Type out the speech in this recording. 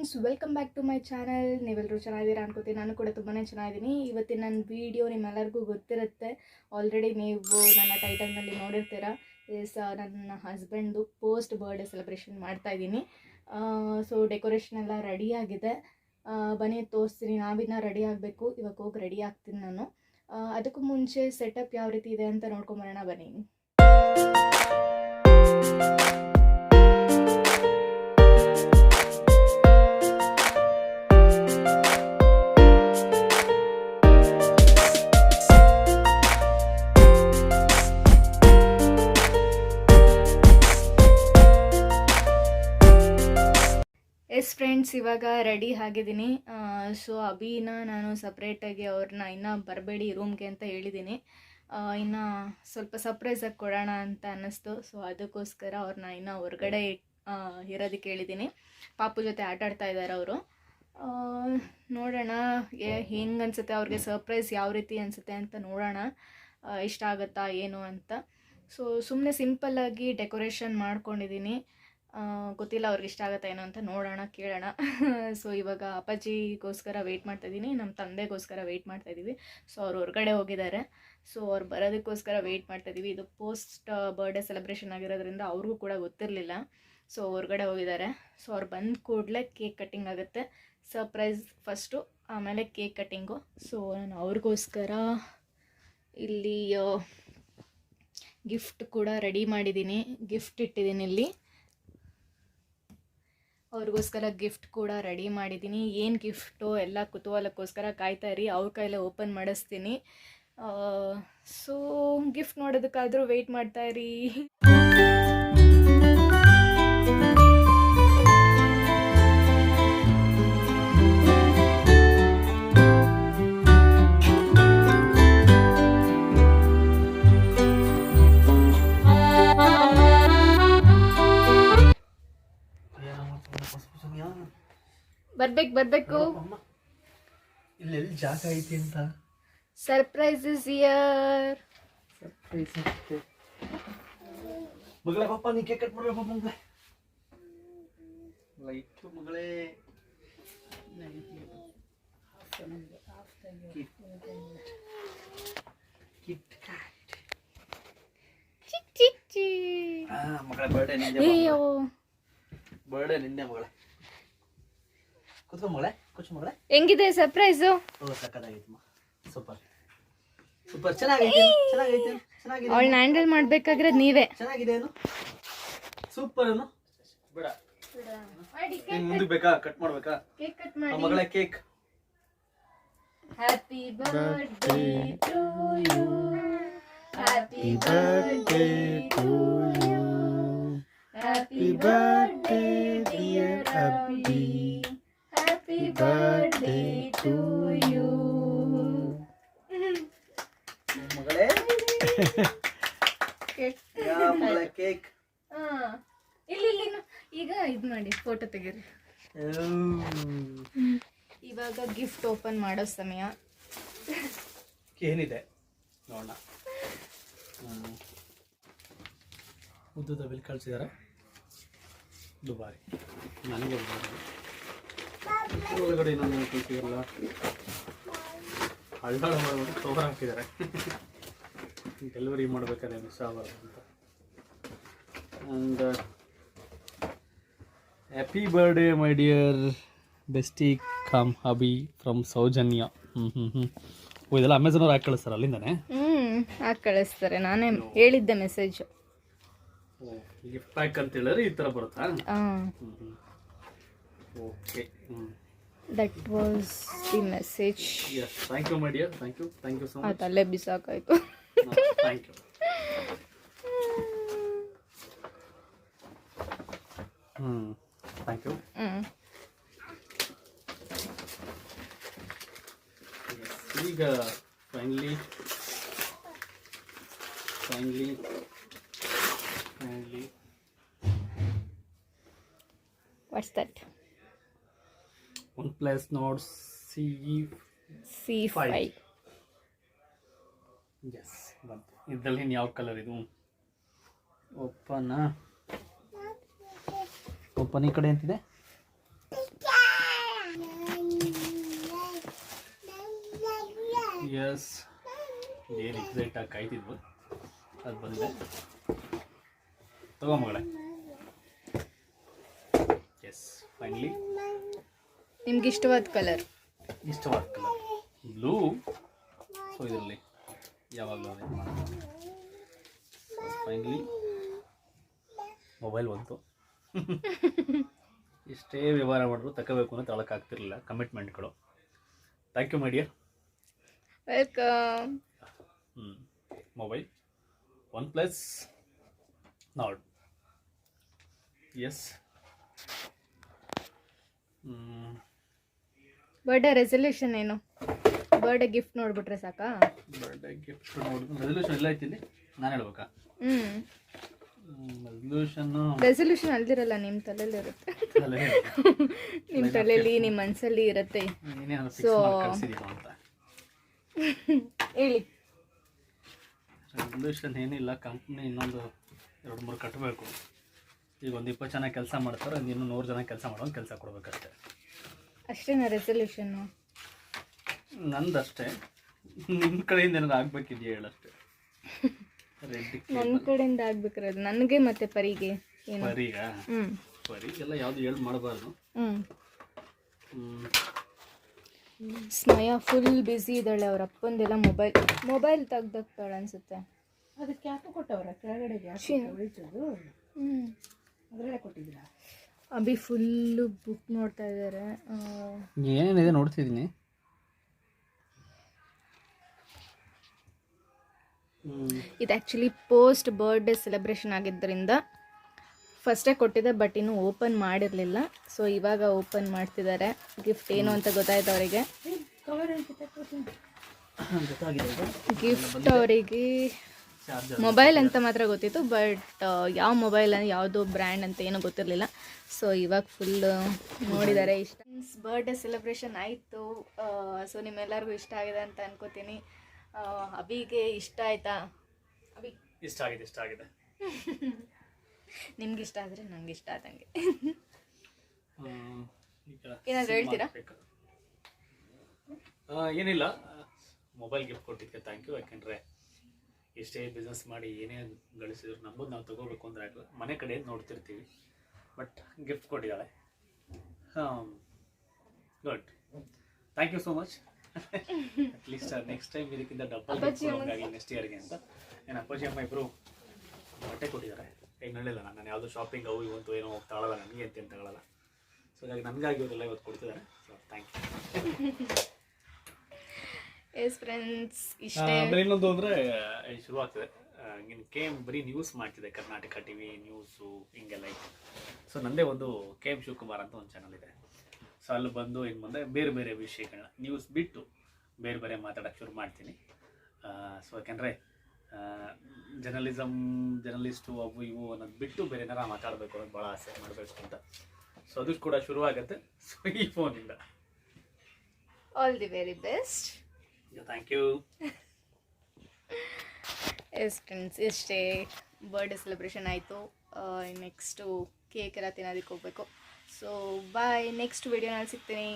Friends, welcome back to my channel. ನೀವೆಲ್ಲರೂ ಚೆನ್ನಾಗಿದ್ದೀರಾ ಅನ್ಕೋತೀನಿ. ನಾನು ಕೂಡ ತುಂಬಾ ಚೆನ್ನಾಗಿದ್ದೀನಿ. ಇವತ್ತಿನ ನನ್ನ ವಿಡಿಯೋ ನಿಮ್ಮೆಲ್ಲರಿಗೂ ಗೊತ್ತಿರುತ್ತೆ. ಆಲ್ರೆಡಿ ನೀವು ನನ್ನ ಟೈಟಲ್ನಲ್ಲಿ ನೋಡಿರ್ತೀರ. ನನ್ನ ಹಸ್ಬೆಂಡ್ದು ಪೋಸ್ಟ್ ಬರ್ಡೇ ಸೆಲೆಬ್ರೇಷನ್ ಮಾಡ್ತಾಯಿದ್ದೀನಿ. ಸೊ ಡೆಕೋರೇಷನ್ ಎಲ್ಲ ರೆಡಿ ಆಗಿದೆ. ಬನ್ನಿ ತೋರಿಸ್ತೀನಿ. ನಾವಿನ್ನ ರೆಡಿ ಆಗಬೇಕು. ಇವಾಗ ಹೋಗಿ ರೆಡಿ ಆಗ್ತೀನಿ ನಾನು. ಅದಕ್ಕೂ ಮುಂಚೆ ಸೆಟಪ್ ಯಾವ ರೀತಿ ಇದೆ ಅಂತ ನೋಡ್ಕೊಂಬರೋಣ ಬನ್ನಿ. ಎಸ್ ಫ್ರೆಂಡ್ಸ್, ಇವಾಗ ರೆಡಿ ಆಗಿದ್ದೀನಿ. ಸೊ ಅಭಿನ ನಾನು ಸಪ್ರೇಟಾಗಿ ಅವ್ರನ್ನ ಇನ್ನೂ ಬರಬೇಡಿ ರೂಮ್ಗೆ ಅಂತ ಹೇಳಿದ್ದೀನಿ. ಇನ್ನು ಸ್ವಲ್ಪ ಸರ್ಪ್ರೈಸಾಗಿ ಕೊಡೋಣ ಅಂತ ಅನ್ನಿಸ್ತು. ಸೊ ಅದಕ್ಕೋಸ್ಕರ ಅವ್ರನ್ನ ಇನ್ನೂ ಹೊರಗಡೆ ಇರೋದಕ್ಕೆ ಹೇಳಿದ್ದೀನಿ. ಪಾಪು ಜೊತೆ ಆಟಾಡ್ತಾ ಇದ್ದಾರೆ ಅವರು. ನೋಡೋಣ ಹೆಂಗೆ ಅನಿಸುತ್ತೆ ಅವ್ರಿಗೆ, ಸರ್ಪ್ರೈಸ್ ಯಾವ ರೀತಿ ಅನಿಸುತ್ತೆ ಅಂತ ನೋಡೋಣ. ಇಷ್ಟ ಆಗುತ್ತಾ ಏನು ಅಂತ. ಸೊ ಸುಮ್ಮನೆ ಸಿಂಪಲ್ಲಾಗಿ ಡೆಕೋರೇಷನ್ ಮಾಡ್ಕೊಂಡಿದ್ದೀನಿ. ಗೊತ್ತಿಲ್ಲ ಅವ್ರಿಗೆ ಇಷ್ಟ ಆಗುತ್ತಾ ಏನೋ ಅಂತ, ನೋಡೋಣ, ಕೇಳೋಣ. ಸೊ ಇವಾಗ ಅಪ್ಪಾಜಿಗೋಸ್ಕರ ವೆಯ್ಟ್ ಮಾಡ್ತಾಯಿದ್ದೀನಿ, ನಮ್ಮ ತಂದೆಗೋಸ್ಕರ ವೆಯ್ಟ್ ಮಾಡ್ತಾಯಿದ್ದೀವಿ. ಸೊ ಅವ್ರು ಹೊರಗಡೆ ಹೋಗಿದ್ದಾರೆ. ಸೊ ಅವ್ರು ಬರೋದಕ್ಕೋಸ್ಕರ ವೆಯ್ಟ್ ಮಾಡ್ತಾಯಿದ್ದೀವಿ. ಇದು ಪೋಸ್ಟ್ ಬರ್ಡೇ ಸೆಲೆಬ್ರೇಷನ್ ಆಗಿರೋದ್ರಿಂದ ಅವ್ರಿಗೂ ಕೂಡ ಗೊತ್ತಿರಲಿಲ್ಲ. ಸೊ ಹೊರಗಡೆ ಹೋಗಿದ್ದಾರೆ. ಸೊ ಅವ್ರು ಬಂದ ಕೂಡಲೇ ಕೇಕ್ ಕಟ್ಟಿಂಗ್ ಆಗುತ್ತೆ. ಸರ್ಪ್ರೈಸ್ ಫಸ್ಟು, ಆಮೇಲೆ ಕೇಕ್ ಕಟ್ಟಿಂಗು. ಸೊ ನಾನು ಅವ್ರಿಗೋಸ್ಕರ ಇಲ್ಲಿ ಗಿಫ್ಟ್ ಕೂಡ ರೆಡಿ ಮಾಡಿದ್ದೀನಿ. ಗಿಫ್ಟ್ ಇಟ್ಟಿದ್ದೀನಿ ಇಲ್ಲಿ. ಅವ್ರಿಗೋಸ್ಕರ ಗಿಫ್ಟ್ ಕೂಡ ರೆಡಿ ಮಾಡಿದ್ದೀನಿ. ಏನು ಗಿಫ್ಟು ಎಲ್ಲ ಕುತೂಹಲಕ್ಕೋಸ್ಕರ ಕಾಯ್ತಾ ಇರಿ. ಅವ್ರ ಕೈಲೇ ಓಪನ್ ಮಾಡಿಸ್ತೀನಿ. ಸೊ ಗಿಫ್ಟ್ ನೋಡೋದಕ್ಕಾದರೂ ವೆಯ್ಟ್ ಮಾಡ್ತಾ ಇರಿ. ಬರ್ಬೇಕು. ಇಲ್ಲೆಲ್ಲಿ ಜಾಗ ಐತಿ ಅಂತ. Surprise is here. ಸರ್ಪ್ರೈಸ್ ಐತೆ ಮಗಳೇ. ಪಾಪ ನೀ ಕೇಕ್ ಕಟ್ ಮಾಡ್ಬೇಕು ಮಗಳೇ. ಲೈಟ್ ಮಗಳೇ. Kit cat. ಚಿಕ್ಕಿ ಮಗಳೇ ಬರ್ಡೇ ನಿಂದೆ. ಅಯ್ಯೋ, ಬರ್ಡೇ ನಿಂದೆ ಮಗಳೇ. ಕೂತ್ಕೊ ಮಗಳೇ, ಕೂತ್ಕೊ ಮಗಳೇ. ಹೆಂಗಿದೆ ಸರ್ಪ್ರೈಸು? ಸಕ್ಕತ್ತಾಗೈತಮ್ಮ. ಸೂಪರ್ ಸೂಪರ್, ಚೆನ್ನಾಗೈತೆ ಚೆನ್ನಾಗೈತೆ ಚೆನ್ನಾಗಿದೆ. ಅವಳನ್ನ ಹ್ಯಾಂಡಲ್ ಮಾಡ್ಬೇಕಾದ್ರೆ ನೀವೇ. ಚೆನ್ನಾಗಿದೆ ಏನು? ಸೂಪರ್ ಏನು? ಬೇಡ, ಮುಂದೆ ಬೇಕಾ? ಕಟ್ ಮಾಡ್ಬೇಕಾ? ಕೇಕ್ ಕಟ್ ಮಾಡಿ ಮಗಳೇ. Cake. Happy birthday to you, happy birthday to you, happy birthday dear Abbi, happy birthday to you. ಮಗಳೇ ಮಗಳೇ ಕೇಕ್. ಇಲ್ಲಿ ಈಗ ಇದು ಮಾಡಿ, ಫೋಟೋ ತೆಗೀರಿ. ಇವಾಗ ಗಿಫ್ಟ್ ಓಪನ್ ಮಾಡೋ ಸಮಯ. ಏನಿದೆ ನೋಡೋಣ. ಉದ್ದದ ಬಿಲ್ ಕಳಿಸಿದಾರೆ. ದುಬಾರಿ ನನಗೆ ಒಳಗಡೆ ಇನ್ನೊಂದು ಕಳಿಸಿದಾರಲ್ಲ, ಹಳ್ಳಾಳ ಮಾಡ್ಬಿಟ್ಟು ಕವರ್ ಹಾಕಿದ್ದಾರೆ. ಡೆಲಿವರಿ ಮಾಡ್ಬೇಕಾದ್ರೆ ಮಿಸ್ ಆಗಬಾರ್ದು ಅಂತ. And happy birthday my dear bestie cum hubby from Soujanya. ಇದೆಲ್ಲ ಅಮೆಝಾನ್ ಅವ್ರು ಹಾಕಿ ಕಳಿಸ್ತಾರೆ ಅಲ್ಲಿಂದಾನೆ. ಹಾಕಿ ಕಳಿಸ್ತಾರೆ. ನಾನೇ ಹೇಳಿದ್ದೆ ಮೆಸೇಜ್. ಗಿಫ್ಟ್ ಪ್ಯಾಕ್ ಅಂತ ಹೇಳಿದ್ರೆ ಈ ಥರ ಬರುತ್ತಾ? Okay. That was the message. Yes, thank you my dear. Thank you so much. ಅದು ಅಲ್ಲೇ ಬಿಸಾಕಾಯ್ತು. Thank you. Thank you. ಈಗ finally what's that? OnePlus Nord C5. Yes, ಬಂತು. ಇದರಲ್ಲಿ ಯಾವ ಕಲರ್ ಇದು? ಓಪನ್ ಈ ಕಡೆ ಅಂತಿದೆ. ಎಸ್, ಏನು ಎಕ್ಸೈಟಾಗಿ ಕಾಯ್ತಿದ್ವು, ಅದು ಬಂದೆ. ತಗೋ ಮಗಳೇ. ಎಸ್, ಫೈನಲಿ ನಿಮ್ಗೆ ಇಷ್ಟವಾದ ಕಲರ್ ಬ್ಲೂ. ಸೊ ಇದರಲ್ಲಿ ಯಾವಾಗಲೂ ಅದೇ ಮಾಡೋದು. ಫೈನಲಿ ಮೊಬೈಲ್ ಬಂತು. ಇಷ್ಟೇ ವ್ಯವಹಾರ ಮಾಡಿದ್ರು ತಗೋಬೇಕು ಅಂತ ತಗೊಳಕ್ಕಾಗ್ತಿರ್ಲಿಲ್ಲ, ಕಮಿಟ್ಮೆಂಟ್ಗಳು. Thank you my dear. Welcome. Mobile OnePlus Nord. Yes. Birthday resolution ಏನು? ಬರ್ಡೇ ಗಿಫ್ಟ್ ನೋಡ್ಬಿಟ್ರೆ ಸಾಕಾ? ಬರ್ಡೇ ಗಿಫ್ಟ್ ನೋಡಿದ್ರು ರೆಸಲ್ಯೂಷನ್ ಎಲ್ಲ ಐತಿಲ್ಲಿ, ನಾನು ಹೇಳ್ಬೇಕಾ? ರೆಸಲ್ಯೂಷನ್ ಅಲ್ದಿರಲ್ಲ, ನಿಮ್ಮ ತಲೆಯಲ್ಲಿ ಇರುತ್ತೆ. ನಿಮ್ಮ ತಲೆಯಲ್ಲಿ, ನಿಮ್ಮ ಮನಸ್ಸಲ್ಲಿ ಇರುತ್ತೆ. ಸೊ ಹೇಳಿ. ರೆಸಲ್ಯೂಷನ್ ಏನಿಲ್ಲ, ಕಂಪ್ನಿ ಇನ್ನೊಂದು 2-3 ಕಟ್ಟಬೇಕು. ಈಗ ಒಂದು 20 ಜನ ಕೆಲಸ ಮಾಡ್ತಾರೆ, ಇನ್ನು 100 ಜನ ಕೆಲಸ ಮಾಡೋಂಗೆ ಕೆಲಸ ಕೊಡ್ಬೇಕಷ್ಟೆ. ಅಷ್ಟೇನಾ ರೆಸಲ್ಯೂಷನ್ನು? ನಂದಷ್ಟೇ. ನಿಮ್ಮ ಕಡೆಯಿಂದ ಏನಾದ್ರು ಆಗ್ಬೇಕಿದೆಯಾ ಹೇಳಷ್ಟೇ. ನನ್ನ ಕಡೆಯಿಂದ ಆಗ್ಬೇಕಿರೋದು ನನಗೆ ಮತ್ತೆ ಪರಿಗೆ. ಪರಿಗೆಲ್ಲ ಯಾವುದು ಹೇಳಿ ಮಾಡಬಾರ್ದು. ಸ್ಮಯ ಫುಲ್ ಬ್ಯುಸಿ ಇದ್ದಾಳೆ. ಅವ್ರ ಅಪ್ಪಂದೆಲ್ಲ ಮೊಬೈಲ್ ತೆಗ್ದಾಕ್ತಾಳೆ ಅನ್ಸುತ್ತೆ. ಅದಕ್ಕೆ ಯಾಕೆ ಕೊಟ್ಟವ್ರ ಕೆಳಗಡೆಗೆ ಅದರಲ್ಲೇ ಕೊಟ್ಟಿದ್ದೀರಾ? ಅಭಿ ಫುಲ್ಲು ಬುಕ್ ನೋಡ್ತಾ ಇದ್ದಾರೆ. ಏನೇನಿದೆ ನೋಡ್ತಿದ್ದೀನಿ. ಇದು ಆ್ಯಕ್ಚುಲಿ ಪೋಸ್ಟ್ ಬರ್ಡೇ ಸೆಲೆಬ್ರೇಷನ್ ಆಗಿದ್ದರಿಂದ ಫಸ್ಟೇ ಕೊಟ್ಟಿದ್ದೆ, ಬಟ್ ಇನ್ನೂ ಓಪನ್ ಮಾಡಿರಲಿಲ್ಲ. ಸೊ ಇವಾಗ ಓಪನ್ ಮಾಡ್ತಿದ್ದಾರೆ. ಗಿಫ್ಟ್ ಏನು ಅಂತ ಗೊತ್ತಾಯ್ತು ಅವರಿಗೆ. ಗಿಫ್ಟ್ ಅವರಿಗೆ ಮೊಬೈಲ್ ಅಂತ ಮಾತ್ರ ಗೊತ್ತಿತ್ತು, ಬಟ್ ಯಾವ ಮೊಬೈಲ್ ಯಾವುದೋ ಬ್ರ್ಯಾಂಡ್ ಅಂತ ಏನೂ ಗೊತ್ತಿರಲಿಲ್ಲ. ಸೊ ಇವಾಗ ಫುಲ್ ನೋಡಿದ್ದಾರೆ. ಇಷ್ಟ ಬರ್ಡೇ ಸೆಲೆಬ್ರೇಷನ್ ಆಯಿತು. ಸೊ ನಿಮ್ಮೆಲ್ಲರಿಗೂ ಇಷ್ಟ ಆಗಿದೆ ಅಂತ ಅನ್ಕೋತೀನಿ. ಅಭಿಗೆ ಇಷ್ಟ ಆಯ್ತಾ? ಅಭಿ ಇಷ್ಟ ಆಗಿದೆ. ನಿಮ್ಗೆ ಇಷ್ಟ ಆದರೆ ನಂಗೆ ಇಷ್ಟ ಆದಂಗೆ. ಏನಾದರೂ ಹೇಳ್ತೀರಾ? ಏನಿಲ್ಲ, ಮೊಬೈಲ್ ಗಿಫ್ಟ್ ಕೊಟ್ಟಿದ್ದಕ್ಕೆ ಥ್ಯಾಂಕ್ ಯು. ಯಾಕೆಂದರೆ ಎಷ್ಟೇ ಬಿಸ್ನೆಸ್ ಮಾಡಿ ಏನೇ ಗಳಿಸಿದ್ರು ನಮ್ಮದು ನಾವು ತೊಗೋಬೇಕು ಅಂದರೆ ಆಗಲ್ಲ. ಮನೆ ಕಡೆ ನೋಡ್ತಿರ್ತೀವಿ, ಬಟ್ ಗಿಫ್ಟ್ ಕೊಟ್ಟಿದ್ದಾಳೆ. Good, thank you so much. At least next time ಇದಕ್ಕಿಂತ ಡಬಲ್ ಆಗಲಿ ನೆಕ್ಸ್ಟ್ ಇಯರ್ಗೆ ಅಂತ. ಏನು ಅಪ್ಪಾಜಿ ಅಮ್ಮ ಇಬ್ಬರು ಬಟ್ಟೆ ಕೊಟ್ಟಿದ್ದಾರೆ. ಈಗ ಹೇಳಿಲ್ಲ, ನಾನು ಯಾವುದೋ ಶಾಪಿಂಗ್ ಅವು ಇವತ್ತು ಏನೋ ತಗೊಳ್ಳಲ್ಲ, ನನಗೆ ಅಂತ ತಗೊಳ್ಳಲ್ಲ. ಸೊ ಹಾಗಾಗಿ ನನಗಾಗಿ ಇವರೆಲ್ಲ ಇವತ್ತು ಕೊಡ್ತಿದ್ದಾರೆ. So thank you. Yes friends, ಆಮೇಲೆ ಇನ್ನೊಂದು ಅಂದರೆ ಶುರುವಾಗ್ತದೆ. ಬರೀ ನ್ಯೂಸ್ ಮಾಡ್ತಿದೆ, ಕರ್ನಾಟಕ ಟಿವಿ ನ್ಯೂಸು ಹಿಂಗೆಲ್ಲ ಇತ್ತು. ಸೊ ನನ್ನದೇ ಒಂದು KM ಶಿವಕುಮಾರ್ ಅಂತ ಒಂದು ಚಾನಲ್ ಇದೆ. ಸೊ ಅಲ್ಲಿ ಬಂದು ಇನ್ನು ಮುಂದೆ ಬೇರೆ ಬೇರೆ ವಿಷಯಗಳನ್ನ ನ್ಯೂಸ್ ಬಿಟ್ಟು ಬೇರೆ ಬೇರೆ ಮಾತಾಡೋಕ್ಕೆ ಶುರು ಮಾಡ್ತೀನಿ. ಸೊ ಯಾಕೆಂದರೆ ಜರ್ನಲಿಸ್ಟು ಅವು ಇವು ಅನ್ನೋದು ಬಿಟ್ಟು ಬೇರೆ ಏನಾರ ಮಾತಾಡಬೇಕು ಅನ್ನೋದು ಭಾಳ ಆಸೆ ಮಾಡಬೇಕು ಅಂತ. ಸೊ ಅದು ಕೂಡ ಶುರುವಾಗುತ್ತೆ. ಸೊ ಈ ಫೋನಿಂದ all the very best. Thank you. Yes friends, ಇಷ್ಟೇ ಬರ್ಡೇ ಸೆಲೆಬ್ರೇಷನ್ ಆಯಿತು. ನೆಕ್ಸ್ಟು ಕೇಕ್ ಎಲ್ಲ ತಿನ್ನೋದಕ್ಕೆ ಹೋಗಬೇಕು. ಸೊ ಬಾಯ್, ನೆಕ್ಸ್ಟ್ ವಿಡಿಯೋನಲ್ಲಿ ಸಿಗ್ತೀನಿ.